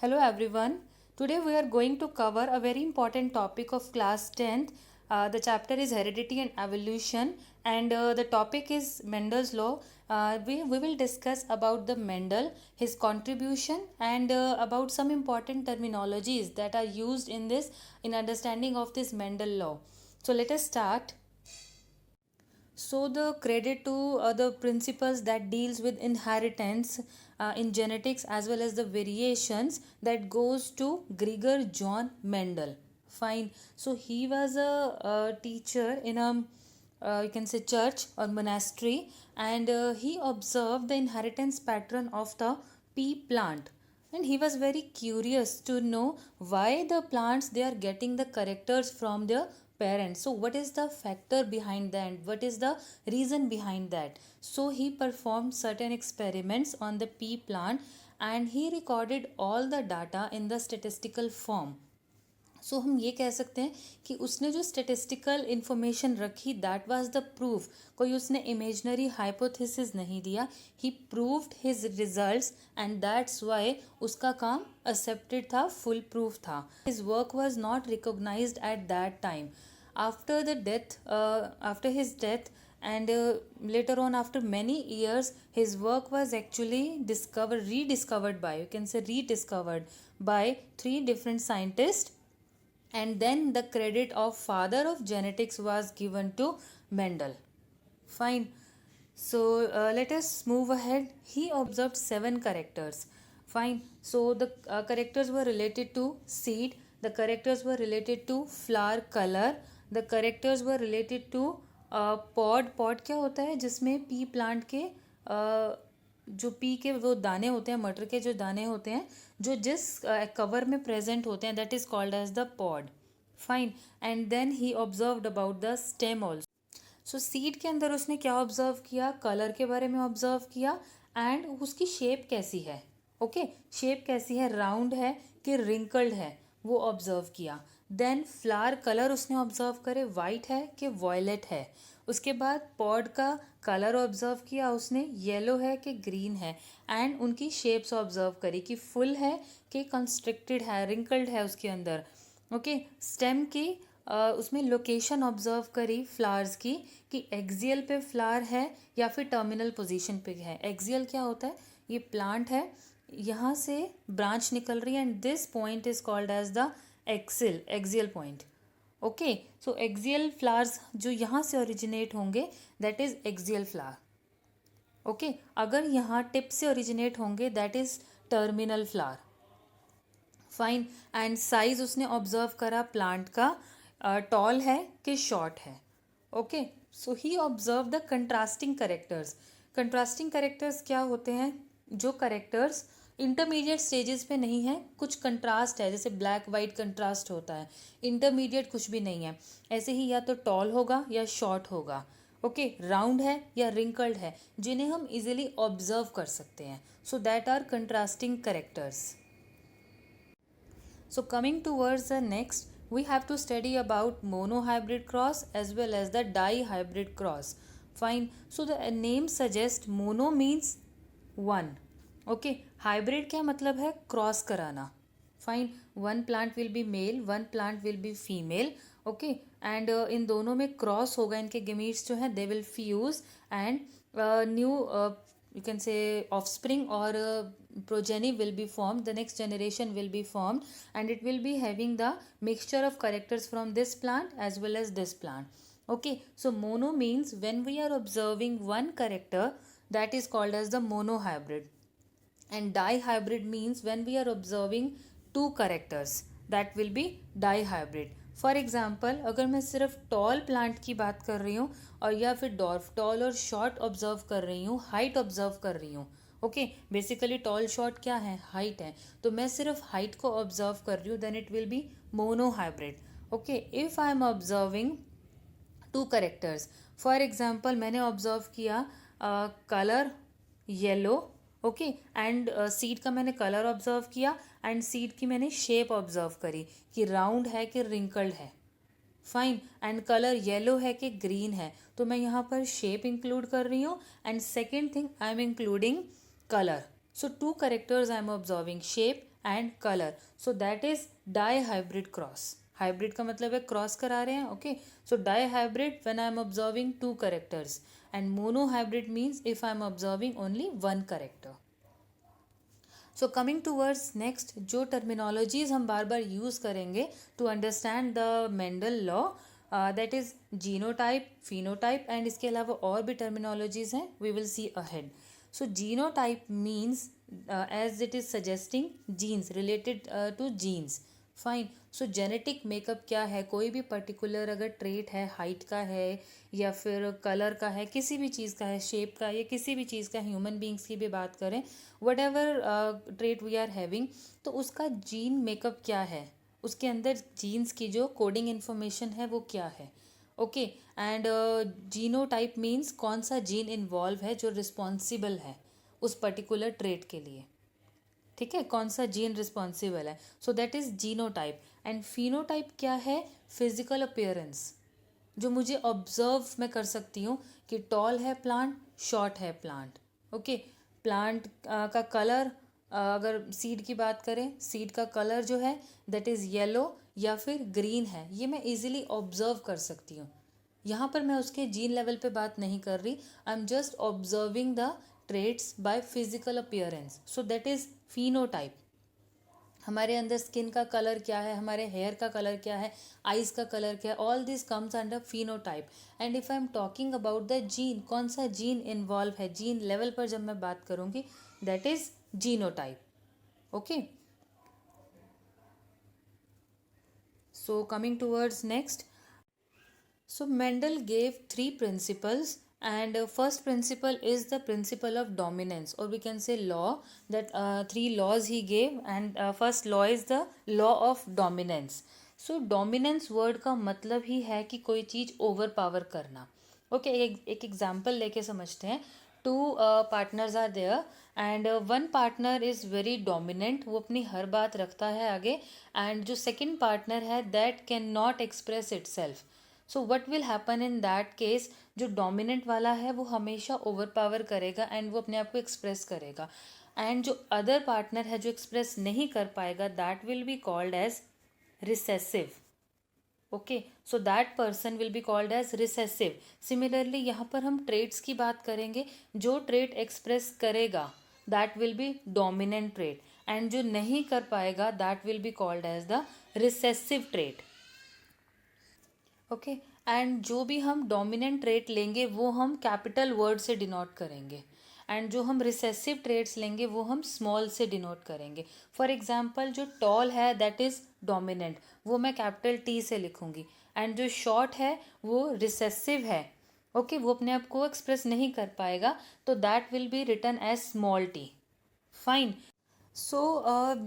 Hello everyone. Today we are going to cover a very important topic of class 10th. The chapter is Heredity and Evolution, and the topic is Mendel's law. We will discuss about the Mendel, his contribution, and about some important terminologies that are used in understanding of this Mendel law. So let us start. So the credit to the principles that deals with inheritance in genetics as well as the variations that goes to Gregor John Mendel. Fine. So he was a teacher in a you can say church or monastery, and he observed the inheritance pattern of the pea plant, and he was very curious to know why the plants they are getting the characters from their parents. So what is the factor behind that, what is the reason behind that? So he performed certain experiments on the pea plant, and he recorded all the data in the statistical form. सो हम ये कह सकते हैं कि उसने जो statistical information रखी that was the proof. कोई उसने इमेजनरी हाइपोथेसिस नहीं दिया. He proved his results and that's why उसका काम एक्सेप्टेड था, फुल प्रूफ था. His work was not recognised at that time. After the death, after his death, and later on after many years, his work was actually rediscovered by, you can say rediscovered by three different scientists, and then the credit of father of genetics was given to Mendel. Fine. So let us move ahead. He observed 7 characters. Fine. So the characters were related to seed, the characters were related to flower color, the characters were related to pod क्या होता है जिसमें P plant के जो P के वो दाने होते हैं, मटर के जो दाने होते हैं जो जिस कवर में प्रेजेंट होते हैं, that is called as the pod. Fine. And then he observed about the stem also. So seed के अंदर उसने क्या ऑब्जर्व किया, कलर के बारे में ऑब्जर्व किया, एंड उसकी शेप कैसी है. ओके, शेप कैसी है, राउंड है कि रिंकल्ड है, वो ऑब्जर्व किया. देन फ्लावर कलर उसने ऑब्जर्व करे, वाइट है कि वॉयलेट है. उसके बाद पॉड का कलर ऑब्जर्व किया उसने, येलो है कि ग्रीन है, एंड उनकी शेप्स ऑब्जर्व करी कि फुल है कि कंस्ट्रिक्टेड है, रिंकल्ड है उसके अंदर. ओके, स्टेम की उसमें लोकेशन ऑब्जर्व करी फ्लावर्स की कि एक्सियल पे फ्लावर है या फिर टर्मिनल पोजीशन पे है. एक्सियल क्या होता है, ये प्लांट है, यहाँ से ब्रांच निकल रही है, and this point is called as the axial point. Okay, so axial flowers जो यहाँ से ओरिजिनेट होंगे that is axial flower. Okay, अगर यहाँ टिप से ओरिजिनेट होंगे that is terminal flower. Fine. And size उसने ऑब्जर्व करा प्लांट का, टॉल है कि शॉर्ट है. Okay, so he observe the contrasting characters. Contrasting characters क्या होते हैं, जो करेक्टर्स इंटरमीडिएट स्टेजेस पे नहीं है, कुछ कंट्रास्ट है, जैसे ब्लैक वाइट कंट्रास्ट होता है, इंटरमीडिएट कुछ भी नहीं है. ऐसे ही या तो टॉल होगा या शॉर्ट होगा. ओके, राउंड है या रिंकल्ड है, जिन्हें हम इजीली ऑब्जर्व कर सकते हैं. So that are contrasting characters. So coming towards the next, we have to study about monohybrid cross as well as the dihybrid cross. Fine. So the name suggests mono means one. Okay. Hybrid क्या मतलब है, cross कराना. Fine. One plant will be male, one plant will be female. Okay, and इन दोनों में cross होगा, इनके gametes जो हैं they will fuse, and new you can say offspring or progeny will be formed, the next generation will be formed, and it will be having the mixture of characters from this plant as well as this plant. Okay, so mono means when we are observing one character, that is called as the monohybrid, and dihybrid means when we are observing two characters, that will be dihybrid. For example, अगर मैं सिर्फ tall plant की बात कर रही हूँ और या फिर डॉर्फ, टॉल और शॉर्ट ऑब्जर्व कर रही हूँ, हाइट ऑब्जर्व कर रही हूँ. ओके, बेसिकली टॉल शॉर्ट क्या है, हाइट है, तो मैं सिर्फ हाइट को ऑब्जर्व कर रही हूँ, then it will be monohybrid. Okay, if I am observing two characters, for example मैंने ऑब्जर्व किया colour yellow. Okay, and seed का मैंने कलर ऑब्जर्व किया, एंड सीड की मैंने शेप ऑब्जर्व करी कि राउंड है कि रिंकल्ड है. फाइन. एंड कलर येलो है कि ग्रीन है, तो मैं यहाँ पर शेप इंक्लूड कर रही हूँ, and second thing I am including colour. So two characters I am observing, shape and colour. So that is dihybrid cross. Hybrid का मतलब है क्रॉस करा रहे हैं. Okay, so dihybrid when I am observing two characters, and monohybrid means if I am observing only one character. So coming towards next, जो terminologies हम बार बार यूज़ करेंगे to understand the Mendel law, that is genotype, phenotype, and इसके अलावा और भी terminologies हैं, we will see ahead. So genotype means as it is suggesting genes related to genes. Fine. So genetic makeup क्या है, कोई भी पर्टिकुलर अगर ट्रेट है, हाइट का है या फिर कलर का है, किसी भी चीज़ का है, शेप का, या किसी भी चीज़ का, ह्यूमन बींग्स की भी बात करें, whatever trait we are having, तो उसका जीन मेकअप क्या है, उसके अंदर जीन्स की जो कोडिंग इन्फॉर्मेशन है वो क्या है. ओके, एंड जीनोटाइप मीन्स कौन सा जीन इन्वॉल्व है जो रिस्पॉन्सिबल है उस पर्टिकुलर ट्रेट के लिए. ठीक है, कौन सा जीन रिस्पॉन्सिबल है. सो that is genotype. And phenotype क्या है, फिजिकल अपीयरेंस, जो मुझे ऑब्जर्व मैं कर सकती हूँ कि टॉल है प्लांट, शॉर्ट है प्लांट. ओके, प्लांट का कलर, अगर सीड की बात करें, सीड का कलर जो है दैट इज़ येलो या फिर ग्रीन है, ये मैं इजीली ऑब्जर्व कर सकती हूँ. यहाँ पर मैं उसके जीन लेवल पे बात नहीं कर रही, I am just observing the traits by physical appearance. So that is phenotype. हमारे अंदर स्किन का कलर क्या है, हमारे हेयर का कलर क्या है, आइज़ का कलर क्या है, all this comes under phenotype. And if I am talking about the gene, कौन सा जीन इन्वॉल्व है, जीन लेवल पर जब मैं बात करूँगी, that is genotype. Okay, so coming towards next. So Mendel gave three principles, and first principle is the principle of dominance, or we can say law, that three laws he gave, and first law is the law of dominance. So dominance word का मतलब ही है कि कोई चीज़ overpower करना. Okay, एक example लेके समझते हैं. Two partners are there, and one partner is very dominant, वो अपनी हर बात रखता है आगे, एंड जो सेकेंड पार्टनर है that can not express itself. So what will happen in that case, जो डोमिनेंट वाला है वो हमेशा ओवर पावर करेगा एंड वो अपने आप को एक्सप्रेस करेगा, एंड जो अदर पार्टनर है जो एक्सप्रेस नहीं कर पाएगा, that will be called as recessive. Okay, so that person will be called as recessive. Similarly यहाँ पर हम ट्रेट्स की बात करेंगे, जो ट्रेट एक्सप्रेस करेगा that will be dominant trait, and जो नहीं कर पाएगा that will be called as the recessive trait. Okay, and जो भी हम डोमिनेंट ट्रेट लेंगे वो हम कैपिटल वर्ड से डिनोट करेंगे, एंड जो हम रिसेसिव ट्रेट्स लेंगे वो हम स्मॉल से डिनोट करेंगे. फॉर एग्जांपल, जो टॉल है दैट इज़ डोमिनेंट, वो मैं कैपिटल टी से लिखूंगी, एंड जो शॉर्ट है वो रिसेसिव है. ओके, वो अपने आप को एक्सप्रेस नहीं कर पाएगा, तो that will be written as small T. Fine. So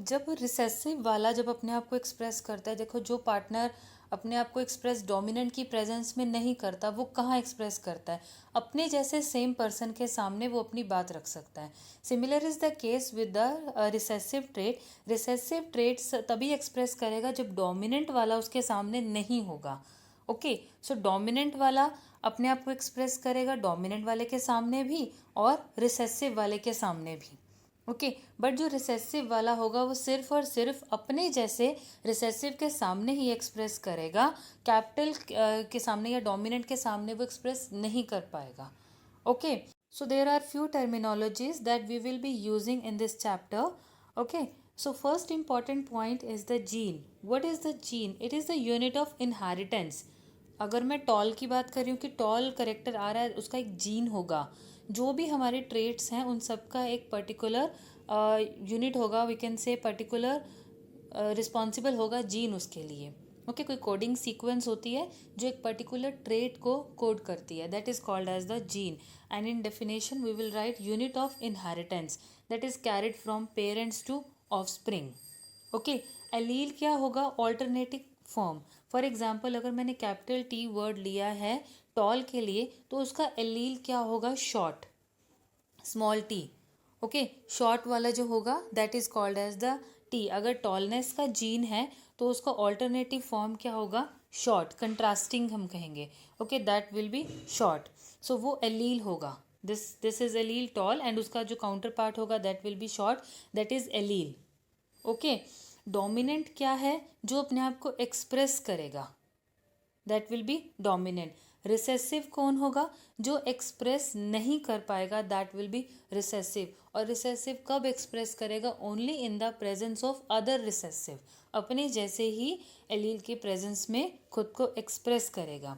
जब रिसेसिव वाला जब अपने आप को एक्सप्रेस करता है, देखो जो पार्टनर अपने आप को एक्सप्रेस डोमिनेंट की प्रेजेंस में नहीं करता, वो कहाँ एक्सप्रेस करता है, अपने जैसे सेम पर्सन के सामने वो अपनी बात रख सकता है. Similar is the case with the recessive trait. Recessive traits तभी एक्सप्रेस करेगा जब डोमिनेंट वाला उसके सामने नहीं होगा. ओके, सो डोमिनेंट वाला अपने आप को एक्सप्रेस करेगा डोमिनेंट वाले के सामने भी और रिसेसिव वाले के सामने भी. ओके, बट जो रिसेसिव वाला होगा वो सिर्फ और सिर्फ अपने जैसे रिसेसिव के सामने ही एक्सप्रेस करेगा, कैपिटल के सामने या डोमिनेंट के सामने वो एक्सप्रेस नहीं कर पाएगा. Okay, so there are few terminologies that we will be using in this chapter. Okay, so first important point is the gene. What is the gene? It is the unit of inheritance. अगर मैं toll की बात कर रही हूँ कि toll character आ रहा है, उसका एक जीन होगा. जो भी हमारे ट्रेट्स हैं उन सब का एक पर्टिकुलर यूनिट होगा, we can say particular responsible होगा जीन उसके लिए. ओके, कोई कोडिंग सीक्वेंस होती है जो एक पर्टिकुलर ट्रेट को कोड करती है, that is called as the gene. And in definition we will write unit of inheritance that is carried from parents to offspring. Okay, allele क्या होगा? Alternative form. फॉर एग्जाम्पल, अगर मैंने capital T word लिया है toll के लिए, तो उसका एलील क्या होगा? Short, small T. Okay, short वाला जो होगा that is called as the T. अगर टॉलनेस का जीन है तो उसका ऑल्टरनेटिव फॉर्म क्या होगा? शॉर्ट, कंट्रास्टिंग हम कहेंगे. Okay, that will be short. So वो एलील होगा, this is allele tall, and उसका जो काउंटर पार्ट होगा that will be short, that is allele. Okay, dominant क्या है? जो अपने आप को एक्सप्रेस करेगा, that will be dominant. Recessive कौन होगा? जो एक्सप्रेस नहीं कर पाएगा, दैट विल बी रिसेसिव. और रिसेसिव कब एक्सप्रेस करेगा? Only in the presence of other recessive. अपने जैसे ही एलील के प्रेजेंस में खुद को एक्सप्रेस करेगा.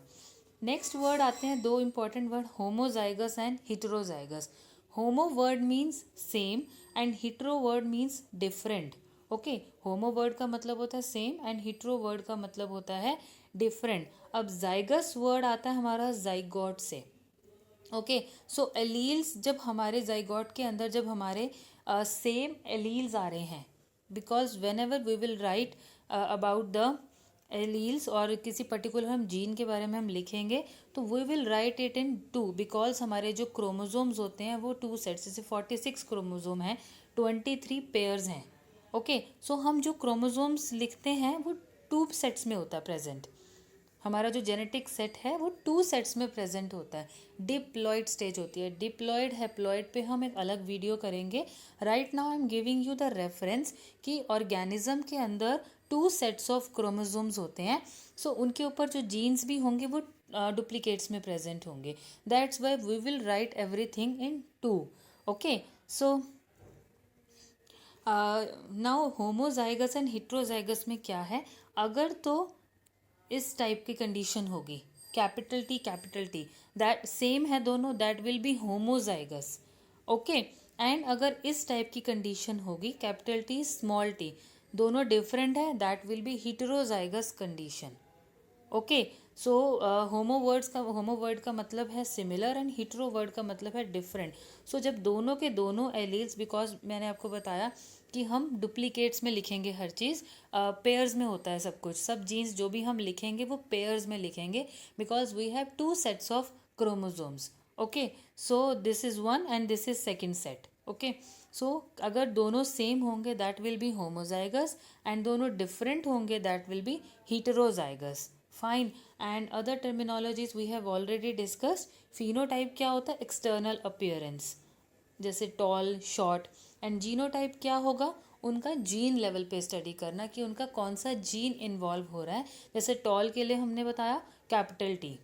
नेक्स्ट वर्ड आते हैं, दो important word, homozygous and heterozygous. Homo word means same and hetero word means different. Okay, homo word का मतलब होता है सेम एंड हिटरो वर्ड का मतलब होता है डिफरेंट. अब जाइगस वर्ड आता है हमारा जाइगोट से. ओके, सो एलील्स जब हमारे जाइगोट के अंदर जब हमारे सेम एलील्स आ रहे हैं, because whenever we will write about the alleles और किसी पर्टिकुलर हम जीन के बारे में हम लिखेंगे तो we will write it in two, because हमारे जो क्रोमोजोम्स होते हैं वो टू सेट्स, जैसे 46 क्रोमोजोम हैं, 23 पेयर्स हैं. ओके, सो हम जो क्रोमोजोम्स लिखते हैं वो टू सेट्स में होता है प्रेजेंट. हमारा जो जेनेटिक सेट है वो टू सेट्स में प्रेजेंट होता है. डिप्लॉइड स्टेज होती है. डिप्लॉइड हैप्लॉइड पे हम एक अलग वीडियो करेंगे. Right now I am giving you the reference कि ऑर्गेनिज्म के अंदर टू सेट्स ऑफ क्रोमोसोम्स होते हैं. सो उनके ऊपर जो जीन्स भी होंगे वो डुप्लीकेट्स में प्रेजेंट होंगे. That's why we will write everything in two. Okay, so now homozygous and heterozygous में क्या है? अगर तो इस टाइप की कंडीशन होगी, कैपिटल टी दैट सेम है दोनों, that will be homozygous. Okay, and अगर इस टाइप की कंडीशन होगी, कैपिटल टी स्मॉल टी, दोनों डिफरेंट है, that will B heterozygous condition. Okay, so homo word का मतलब है सिमिलर एंड हिट्रो वर्ड का मतलब है डिफरेंट. सो जब दोनों के दोनों एलील्स, बिकॉज मैंने आपको बताया कि हम डुप्लीकेट्स में लिखेंगे हर चीज़, पेयर्स में होता है सब कुछ, सब जीन्स जो भी हम लिखेंगे वो पेयर्स में लिखेंगे, because we have two sets of chromosomes. Okay, so this is one and this is second set. Okay, so अगर दोनों सेम होंगे that will be homozygous and दोनों डिफरेंट होंगे that will be heterozygous. Fine. And other terminologies we have already discussed. Phenotype क्या होता है? External appearance, जैसे tall, short. And genotype क्या होगा? उनका जीन लेवल पे स्टडी करना कि उनका कौन सा जीन इन्वॉल्व हो रहा है. जैसे टॉल के लिए हमने बताया capital T.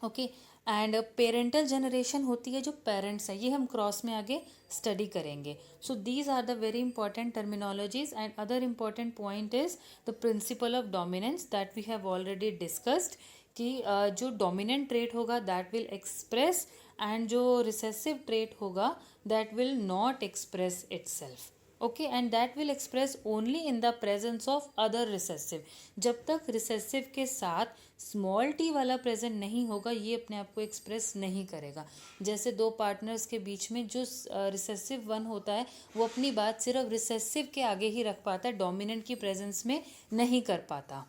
Okay, and parental generation होती है जो पेरेंट्स है, ये हम क्रॉस में आगे स्टडी करेंगे. So these are the very important terminologies. And other important point is the principle of dominance that we have already discussed कि जो डोमिनेंट ट्रेट होगा दैट विल एक्सप्रेस एंड जो रिसेसिव ट्रेट होगा that will not express itself. Okay, and that will express only in the presence of other recessive. जब तक recessive के साथ small T वाला प्रेजेंट नहीं होगा ये अपने आप को एक्सप्रेस नहीं करेगा. जैसे दो पार्टनर्स के बीच में जो रिसेसिव वन होता है वो अपनी बात सिर्फ रिसेसिव के आगे ही रख पाता है, डोमिनेंट की प्रेजेंस में नहीं कर पाता.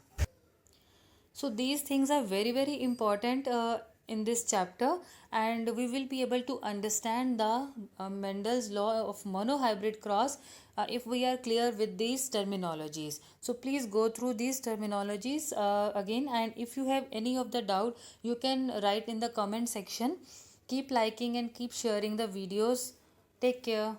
So these things are very very important in this chapter, and we will be able to understand the Mendel's law of monohybrid cross if we are clear with these terminologies. So please go through these terminologies again, and if you have any of the doubt you can write in the comment section. Keep liking and keep sharing the videos. Take care.